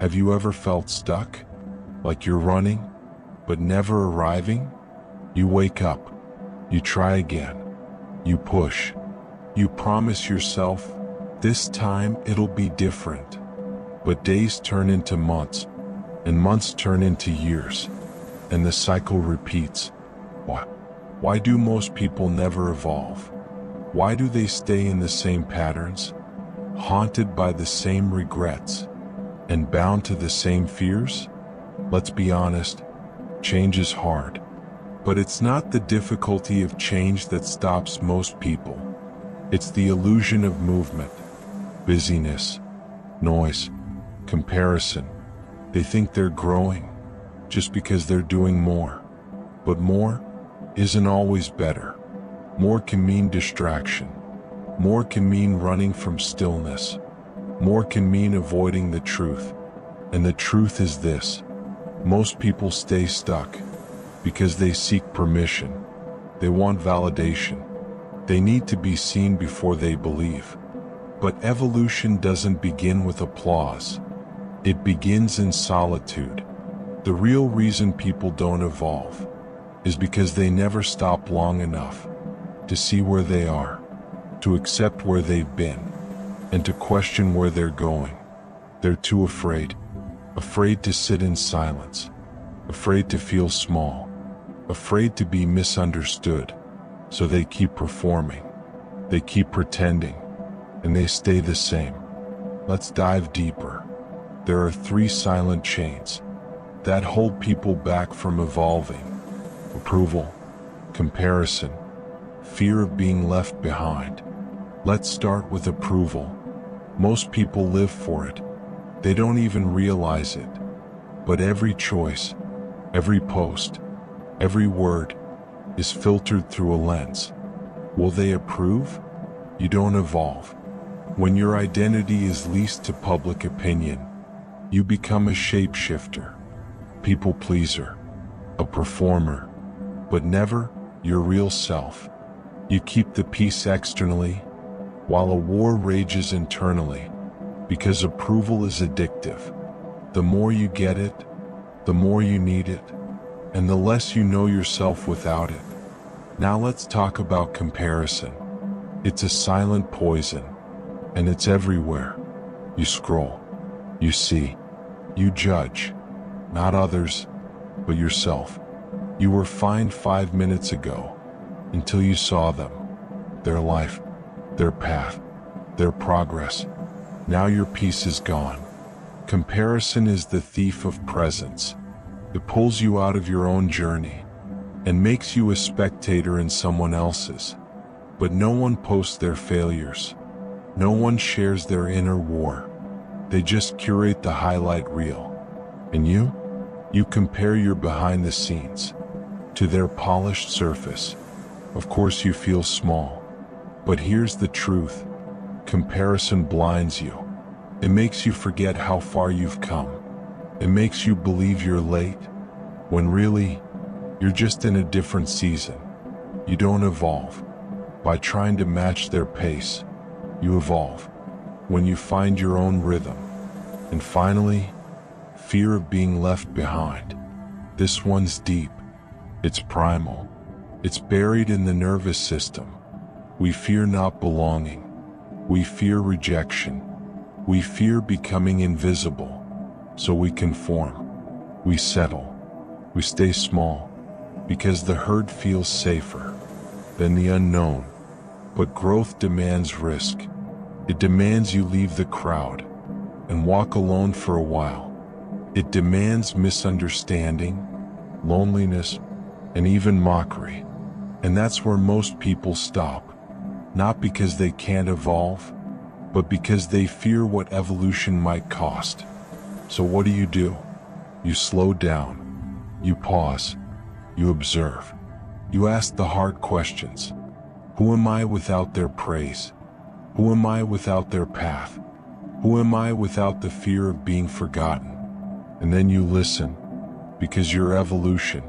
Have you ever felt stuck? Like you're running, but never arriving? You wake up, you try again, you push, you promise yourself, this time it'll be different. But days turn into months, and months turn into years, and the cycle repeats. Why? Why do most people never evolve? Why do they stay in the same patterns, haunted by the same regrets, and bound to the same fears? Let's be honest, change is hard. But it's not the difficulty of change that stops most people. It's the illusion of movement, busyness, noise, comparison. They think they're growing just because they're doing more. But more isn't always better. More can mean distraction. More can mean running from stillness. More can mean avoiding the truth. And the truth is this: most people stay stuck because they seek permission. They want validation. They need to be seen before they believe. But evolution doesn't begin with applause. It begins in solitude. The real reason people don't evolve is because they never stop long enough to see where they are, to accept where they've been, and to question where they're going. They're too afraid to sit in silence, afraid to feel small, afraid to be misunderstood. So they keep performing, they keep pretending, and they stay the same. Let's dive deeper. There are 3 silent chains that hold people back from evolving: approval, comparison, fear of being left behind. Let's start with approval. Most people live for it. They don't even realize it. But every choice, every post, every word is filtered through a lens. Will they approve? You don't evolve. When your identity is leased to public opinion, you become a shapeshifter, people pleaser, a performer, but never your real self. You keep the peace externally, while a war rages internally, because approval is addictive. The more you get it, the more you need it, and the less you know yourself without it. Now let's talk about comparison. It's a silent poison, and it's everywhere. You scroll, you see, you judge, not others, but yourself. You were fine 5 minutes ago, until you saw them, their life, their path, their progress. Now your peace is gone. Comparison is the thief of presence. It pulls you out of your own journey and makes you a spectator in someone else's. But no one posts their failures. No one shares their inner war. They just curate the highlight reel. And you compare your behind the scenes to their polished surface. Of course you feel small. But here's the truth. Comparison blinds you. It makes you forget how far you've come. It makes you believe you're late, when really, you're just in a different season. You don't evolve by trying to match their pace. You evolve when you find your own rhythm. And finally, fear of being left behind. This one's deep. It's primal. It's buried in the nervous system. We fear not belonging. We fear rejection. We fear becoming invisible. So we conform. We settle. We stay small because the herd feels safer than the unknown. But growth demands risk. It demands you leave the crowd and walk alone for a while. It demands misunderstanding, loneliness, and even mockery. And that's where most people stop. Not because they can't evolve, but because they fear what evolution might cost. So what do? You slow down. You pause. You observe. You ask the hard questions. Who am I without their praise? Who am I without their path? Who am I without the fear of being forgotten? And then you listen, because your evolution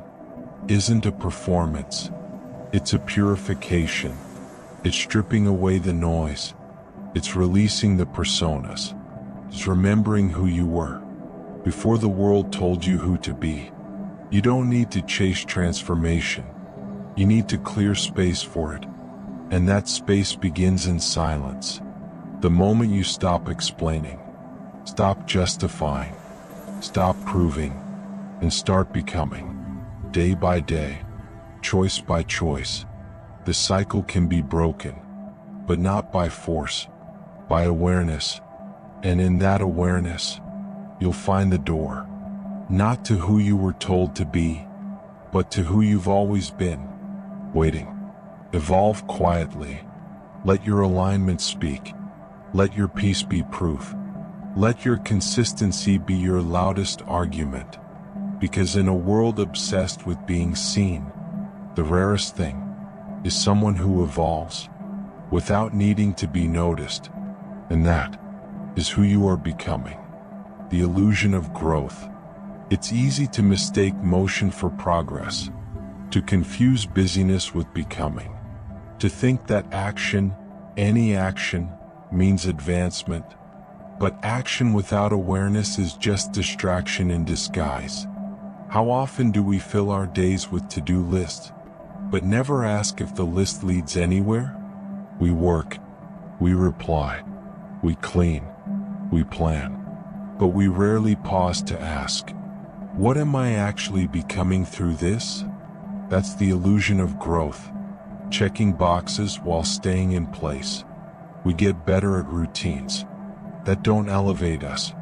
isn't a performance. It's a purification. It's stripping away the noise. It's releasing the personas. It's remembering who you were. before the world told you who to be. You don't need to chase transformation. You need to clear space for it. And that space begins in silence. The moment you stop explaining, stop justifying, stop proving, and start becoming. Day by day, choice by choice, the cycle can be broken, but not by force, by awareness. And in that awareness, you'll find the door, not to who you were told to be, but to who you've always been, waiting. Evolve quietly. Let your alignment speak. Let your peace be proof. Let your consistency be your loudest argument. Because in a world obsessed with being seen, the rarest thing is someone who evolves without needing to be noticed. And that is who you are becoming. The illusion of growth. It's easy to mistake motion for progress, to confuse busyness with becoming, to think that action, any action, means advancement. But action without awareness is just distraction in disguise. How often do we fill our days with to-do lists, but never ask if the list leads anywhere? We work, we reply, we clean, we plan, but we rarely pause to ask, what am I actually becoming through this? That's the illusion of growth, checking boxes while staying in place. We get better at routines that don't elevate us.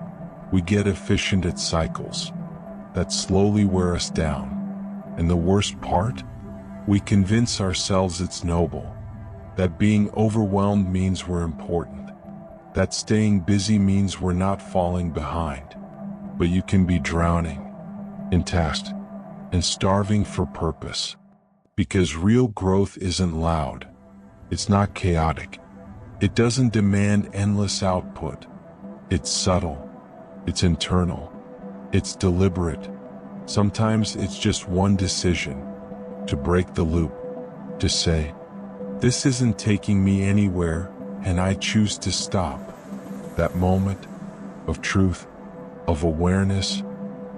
We get efficient at cycles that slowly wear us down. And the worst part? We convince ourselves it's noble, that being overwhelmed means we're important, that staying busy means we're not falling behind. But you can be drowning in tasks and starving for purpose. Because real growth isn't loud. It's not chaotic. It doesn't demand endless output. It's subtle. It's internal. It's deliberate. Sometimes it's just one decision to break the loop, to say, this isn't taking me anywhere, and I choose to stop. That moment of truth, of awareness,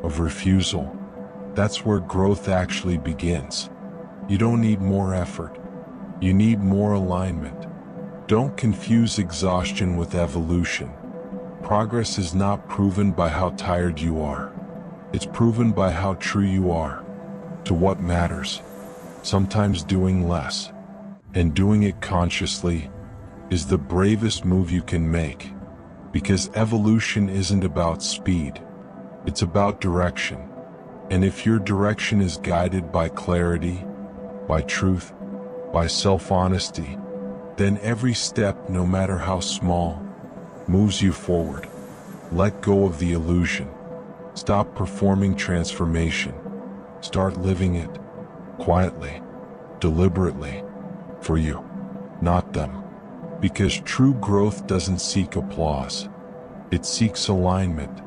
of refusal, that's where growth actually begins. You don't need more effort. You need more alignment. Don't confuse exhaustion with evolution. Progress is not proven by how tired you are. It's proven by how true you are to what matters. Sometimes doing less, and doing it consciously, is the bravest move you can make. Because evolution isn't about speed. It's about direction. And if your direction is guided by clarity, by truth, by self-honesty, then every step, no matter how small, moves you forward. Let go of the illusion. Stop performing transformation. Start living it, quietly, deliberately, for you, not them. Because true growth doesn't seek applause. It seeks alignment.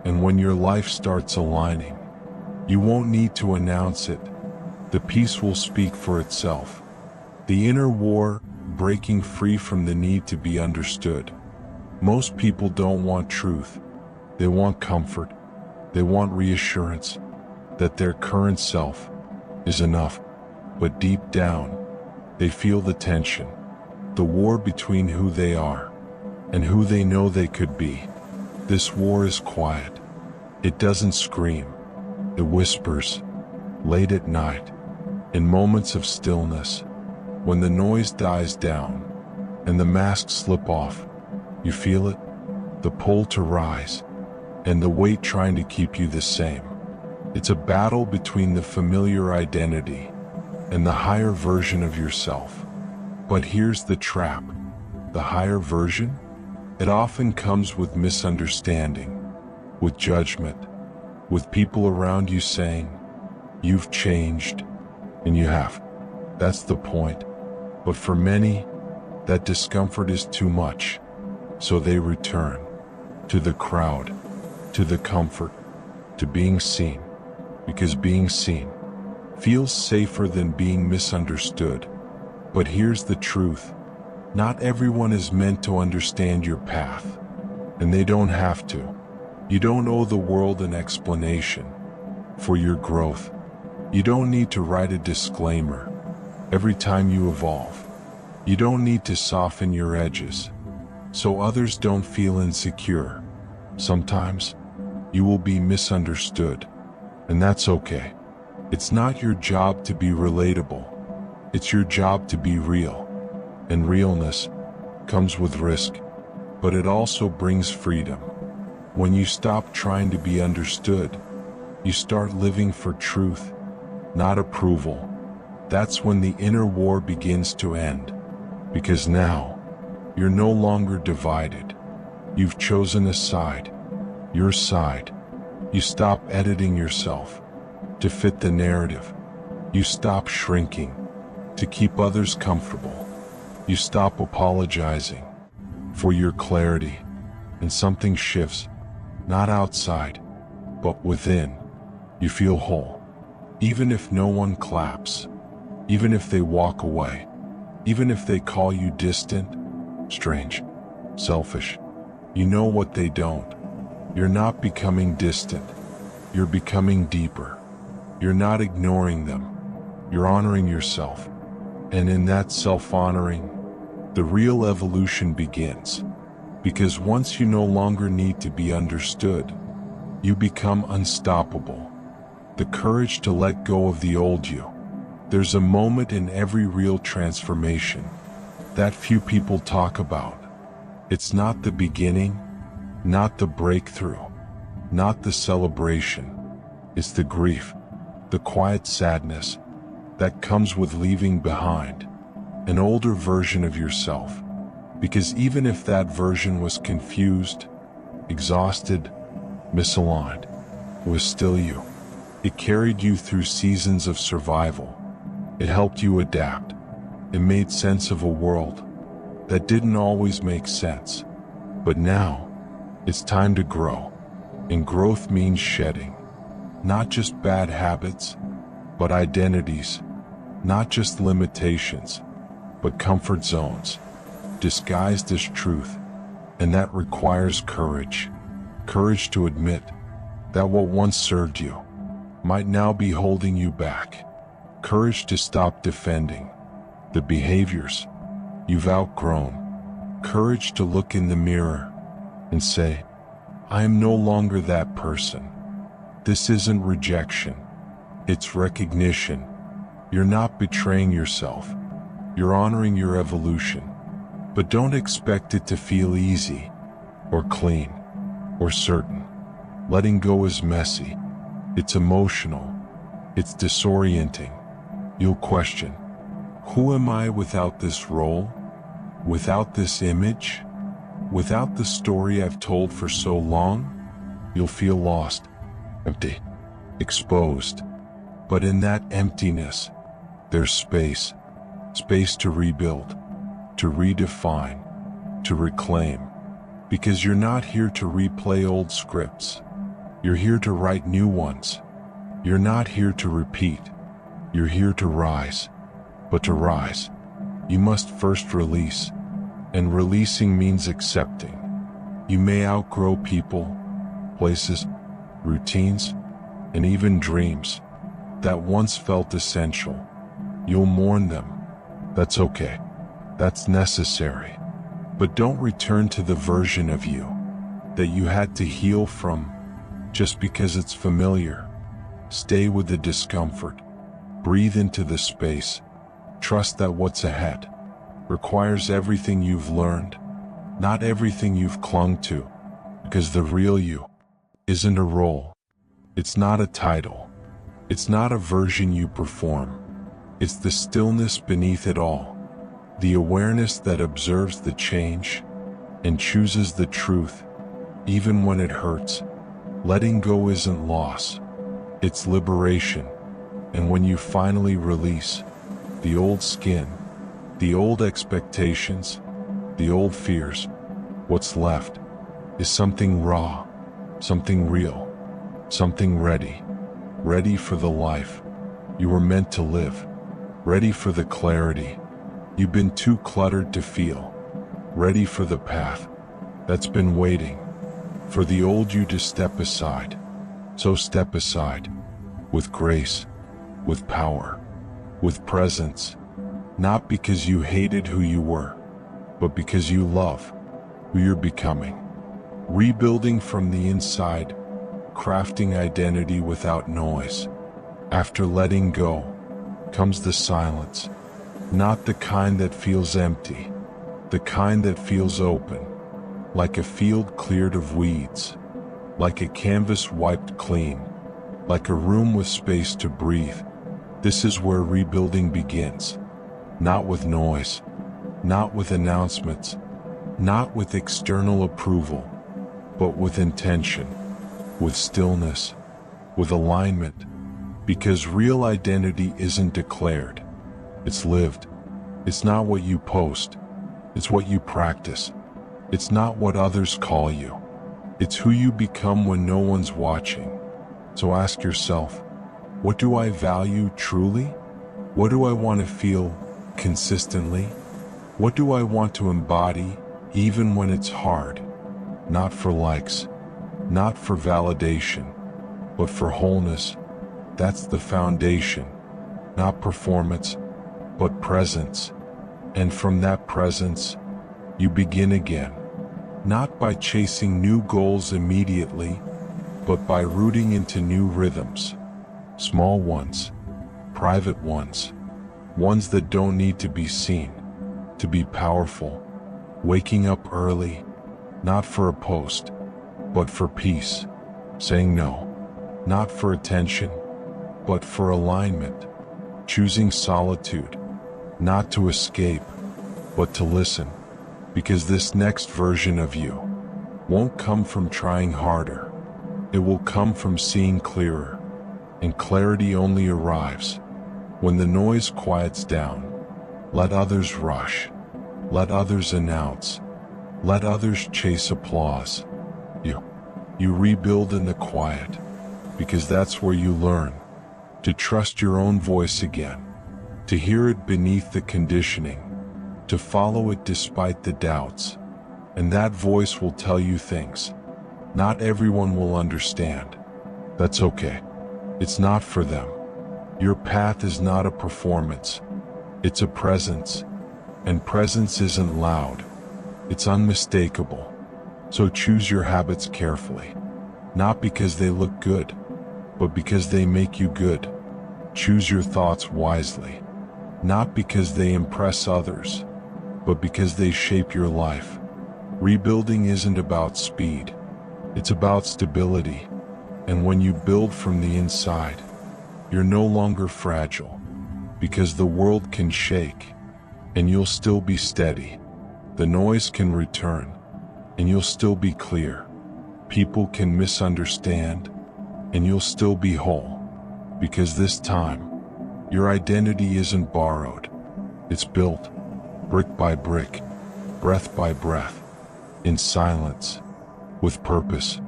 And when your life starts aligning, you won't need to announce it. The peace will speak for itself. The inner war, breaking free from the need to be understood. Most people don't want truth. They want comfort. They want reassurance that their current self is enough. But deep down, they feel the tension, the war between who they are and who they know they could be. This war is quiet. It doesn't scream. It whispers, late at night, in moments of stillness, when the noise dies down and the masks slip off. You feel it, the pull to rise, and the weight trying to keep you the same. It's a battle between the familiar identity and the higher version of yourself. But here's the trap. The higher version? It often comes with misunderstanding, with judgment, with people around you saying, you've changed, and you have. That's the point. But for many, that discomfort is too much. So they return to the crowd, to the comfort, to being seen. Because being seen feels safer than being misunderstood. But here's the truth. Not everyone is meant to understand your path. And they don't have to. You don't owe the world an explanation for your growth. You don't need to write a disclaimer every time you evolve. You don't need to soften your edges so others don't feel insecure. Sometimes you will be misunderstood, and that's okay. It's not your job to be relatable. It's your job to be real. And realness comes with risk, but it also brings freedom. When you stop trying to be understood, you start living for truth, not approval. That's when the inner war begins to end, because now you're no longer divided. You've chosen a side, your side. You stop editing yourself to fit the narrative. You stop shrinking to keep others comfortable. You stop apologizing for your clarity, and something shifts, not outside, but within. You feel whole, even if no one claps, even if they walk away, even if they call you distant, strange, selfish. You know what they don't. You're not becoming distant. You're becoming deeper. You're not ignoring them. You're honoring yourself. And in that self-honoring, the real evolution begins. Because once you no longer need to be understood, you become unstoppable. The courage to let go of the old you. There's a moment in every real transformation that few people talk about. It's not the beginning, not the breakthrough, not the celebration. It's the grief, the quiet sadness that comes with leaving behind an older version of yourself. Because even if that version was confused, exhausted, misaligned, it was still you. It carried you through seasons of survival. It helped you adapt. It made sense of a world that didn't always make sense. But now, it's time to grow. And growth means shedding. Not just bad habits, but identities. Not just limitations, but comfort zones, disguised as truth. And that requires courage. Courage to admit that what once served you might now be holding you back. Courage to stop defending the behaviors you've outgrown. Courage to look in the mirror and say, I am no longer that person. This isn't rejection, it's recognition. You're not betraying yourself. You're honoring your evolution. But don't expect it to feel easy, or clean, or certain. Letting go is messy. It's emotional. It's disorienting. You'll question, who am I without this role? Without this image? Without the story I've told for so long? You'll feel lost, empty, exposed. But in that emptiness, there's space. Space to rebuild, to redefine, to reclaim. Because you're not here to replay old scripts. You're here to write new ones. You're not here to repeat. You're here to rise. But to rise, you must first release. And releasing means accepting. You may outgrow people, places, routines, and even dreams that once felt essential. You'll mourn them. That's okay. That's necessary. But don't return to the version of you that you had to heal from just because it's familiar. Stay with the discomfort. Breathe into the space. Trust that what's ahead requires everything you've learned, not everything you've clung to. Because the real you isn't a role. It's not a title. It's not a version you perform. It's the stillness beneath it all. The awareness that observes the change and chooses the truth, even when it hurts. Letting go isn't loss. It's liberation. And when you finally release the old skin, the old expectations, the old fears, what's left is something raw, something real, something ready. Ready for the life you were meant to live. Ready for the clarity you've been too cluttered to feel. Ready for the path that's been waiting. for the old you to step aside. So step aside, with grace, with power, with presence, not because you hated who you were, but because you love who you're becoming. Rebuilding from the inside, crafting identity without noise. After letting go comes the silence, not the kind that feels empty, the kind that feels open, like a field cleared of weeds, like a canvas wiped clean, like a room with space to breathe. This is where rebuilding begins, not with noise, not with announcements, not with external approval, but with intention, with stillness, with alignment, because real identity isn't declared, it's lived. It's not what you post, it's what you practice. It's not what others call you, it's who you become when no one's watching. So ask yourself, what do I value truly? What do I want to feel consistently? What do I want to embody even when it's hard? Not for likes, not for validation, but for wholeness. That's the foundation, not performance, but presence. And from that presence, you begin again, not by chasing new goals immediately, but by rooting into new rhythms, small ones, private ones, ones that don't need to be seen, to be powerful, waking up early, not for a post, but for peace, saying no, not for attention, but for alignment, choosing solitude, not to escape, but to listen, because this next version of you won't come from trying harder. It will come from seeing clearer, and clarity only arrives when the noise quiets down. Let others rush, let others announce, let others chase applause. You rebuild in the quiet, because that's where you learn to trust your own voice again, to hear it beneath the conditioning, to follow it despite the doubts. And that voice will tell you things not everyone will understand. That's okay. It's not for them. Your path is not a performance. It's a presence. And presence isn't loud. It's unmistakable. So choose your habits carefully. Not because they look good, but because they make you good. Choose your thoughts wisely. Not because they impress others, but because they shape your life. Rebuilding isn't about speed. It's about stability. And when you build from the inside, you're no longer fragile, because the world can shake, and you'll still be steady. The noise can return, and you'll still be clear. People can misunderstand, and you'll still be whole, because this time, your identity isn't borrowed. It's built, brick by brick, breath by breath, in silence, with purpose,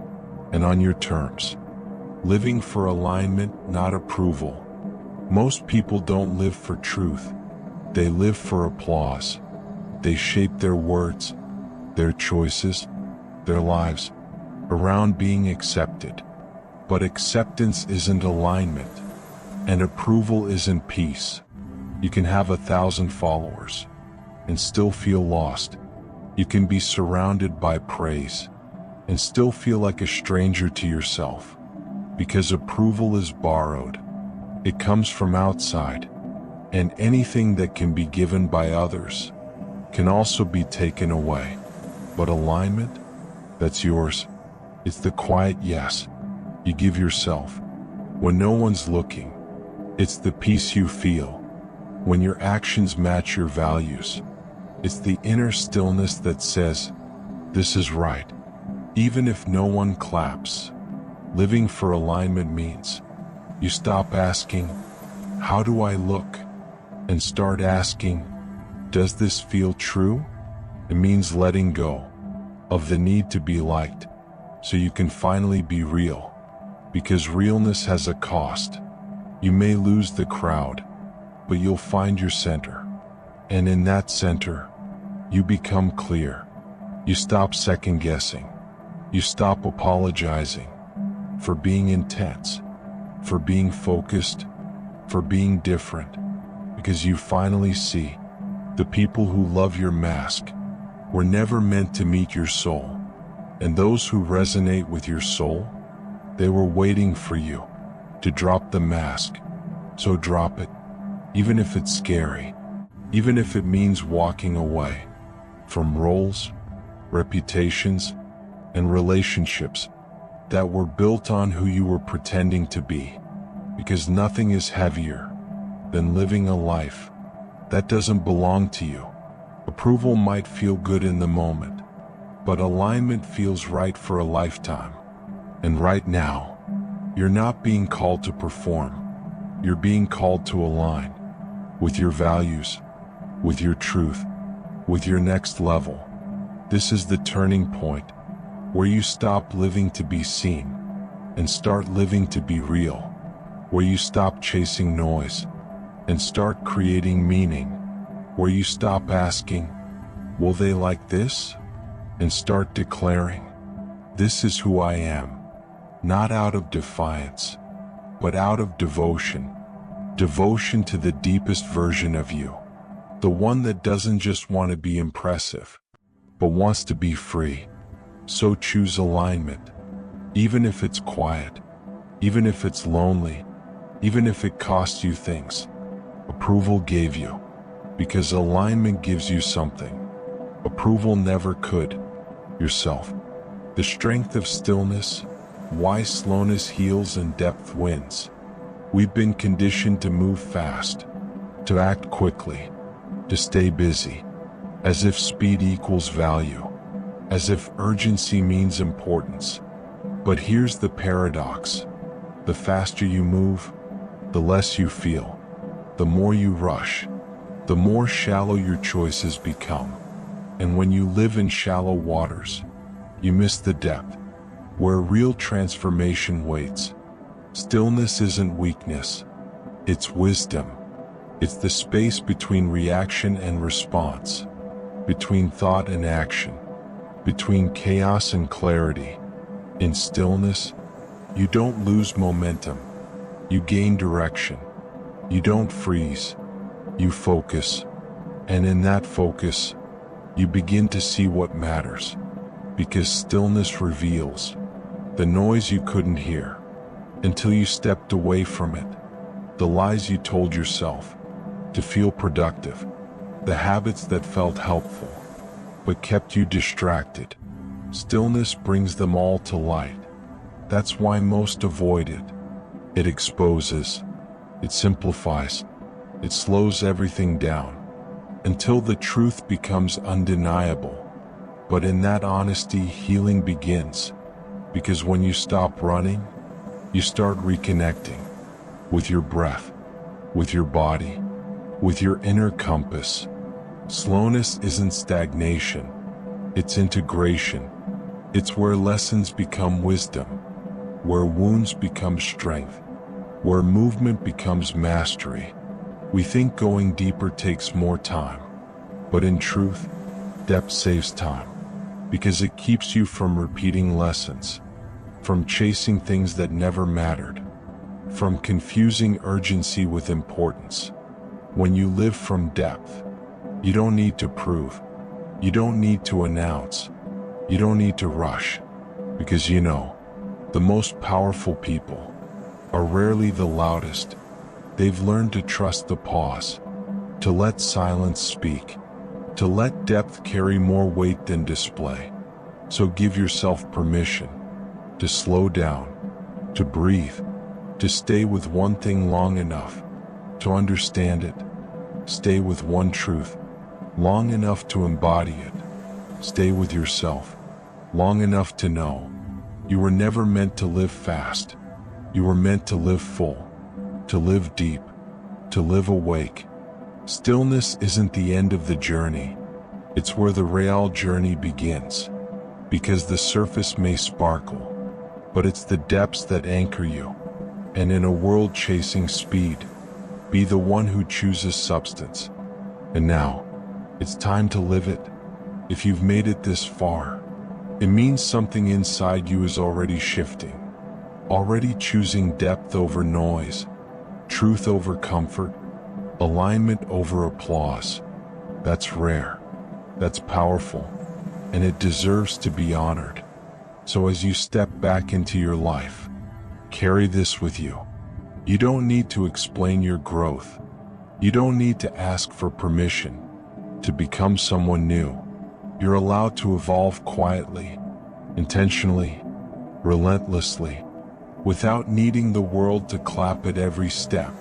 and on your terms. Living for alignment, not approval. Most people don't live for truth. They live for applause. They shape their words, their choices, their lives around being accepted. But acceptance isn't alignment, and approval isn't peace. You can have 1,000 followers and still feel lost. You can be surrounded by praise and still feel like a stranger to yourself, because approval is borrowed. It comes from outside, and anything that can be given by others can also be taken away. But alignment, that's yours. It's the quiet yes you give yourself when no one's looking. It's the peace you feel when your actions match your values. It's the inner stillness that says, this is right, even if no one claps. Living for alignment means you stop asking, how do I look? And start asking, does this feel true? It means letting go of the need to be liked so you can finally be real, because realness has a cost. You may lose the crowd, but you'll find your center. And in that center, you become clear. You stop second guessing. You stop apologizing for being intense, for being focused, for being different, because you finally see the people who love your mask were never meant to meet your soul, and those who resonate with your soul, they were waiting for you to drop the mask. So drop it, even if it's scary, even if it means walking away from roles, reputations, and relationships that were built on who you were pretending to be, because nothing is heavier than living a life that doesn't belong to you. Approval might feel good in the moment, but alignment feels right for a lifetime. And right now, you're not being called to perform. You're being called to align with your values, with your truth, with your next level. This is the turning point where you stop living to be seen and start living to be real, where you stop chasing noise and start creating meaning, where you stop asking, will they like this? And start declaring, this is who I am, not out of defiance, but out of devotion. Devotion to the deepest version of you, the one that doesn't just want to be impressive, but wants to be free. So choose alignment, even if it's quiet, even if it's lonely, even if it costs you things. Approval gave you, because alignment gives you something approval never could: yourself. The strength of stillness, why slowness heals and depth wins. We've been conditioned to move fast, to act quickly, to stay busy, as if speed equals value, as if urgency means importance. But here's the paradox: the faster you move, the less you feel. The more you rush, the more shallow your choices become. And when you live in shallow waters, you miss the depth, where real transformation waits. Stillness isn't weakness, it's wisdom. It's the space between reaction and response, between thought and action, between chaos and clarity. In stillness, you don't lose momentum, you gain direction. You don't freeze, you focus. And in that focus, you begin to see what matters, because stillness reveals the noise you couldn't hear until you stepped away from it, the lies you told yourself to feel productive, the habits that felt helpful but kept you distracted. Stillness brings them all to light. That's why most avoid it. It exposes, it simplifies, it slows everything down until the truth becomes undeniable. But in that honesty, healing begins, because when you stop running, you start reconnecting with your breath, with your body, with your inner compass. Slowness isn't stagnation, it's integration. It's where lessons become wisdom, where wounds become strength, where movement becomes mastery. We think going deeper takes more time, but in truth, depth saves time, because it keeps you from repeating lessons, from chasing things that never mattered, from confusing urgency with importance. When you live from depth, you don't need to prove, you don't need to announce, you don't need to rush, because you know, the most powerful people are rarely the loudest. They've learned to trust the pause, to let silence speak, to let depth carry more weight than display. So give yourself permission to slow down, to breathe, to stay with one thing long enough to understand it. Stay with one truth long enough to embody it. Stay with yourself long enough to know you were never meant to live fast. You were meant to live full, to live deep, to live awake. Stillness isn't the end of the journey. It's where the real journey begins, because the surface may sparkle, but it's the depths that anchor you. And in a world chasing speed, be the one who chooses substance. And now, it's time to live it. If you've made it this far, It means something inside you is already shifting, already choosing depth over noise, truth over comfort, alignment over applause. That's rare, that's powerful, and it deserves to be honored. So as you step back into your life, carry this with you. You don't need to explain your growth. You don't need to ask for permission to become someone new. You're allowed to evolve quietly, intentionally, relentlessly, without needing the world to clap at every step.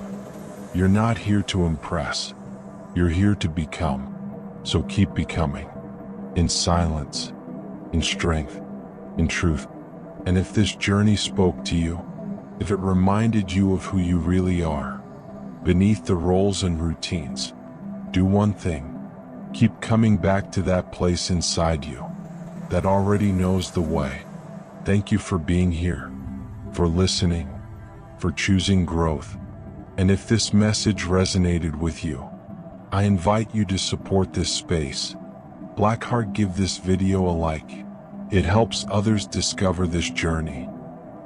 You're not here to impress. You're here to become. So keep becoming. In silence, in strength, in truth. And if this journey spoke to you, if it reminded you of who you really are, beneath the roles and routines, do one thing. Keep coming back to that place inside you that already knows the way. Thank you for being here, for listening, for choosing growth. And if this message resonated with you, I invite you to support this space. Blackheart, give this video a like. It helps others discover this journey.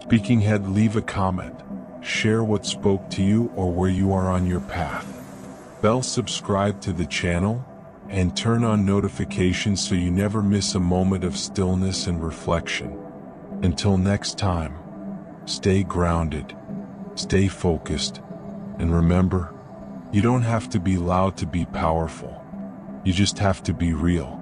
Speaking Head, leave a comment. Share what spoke to you or where you are on your path. Bell, subscribe to the channel and turn on notifications so you never miss a moment of stillness and reflection. Until next time, stay grounded, stay focused, and remember, you don't have to be loud to be powerful. You just have to be real.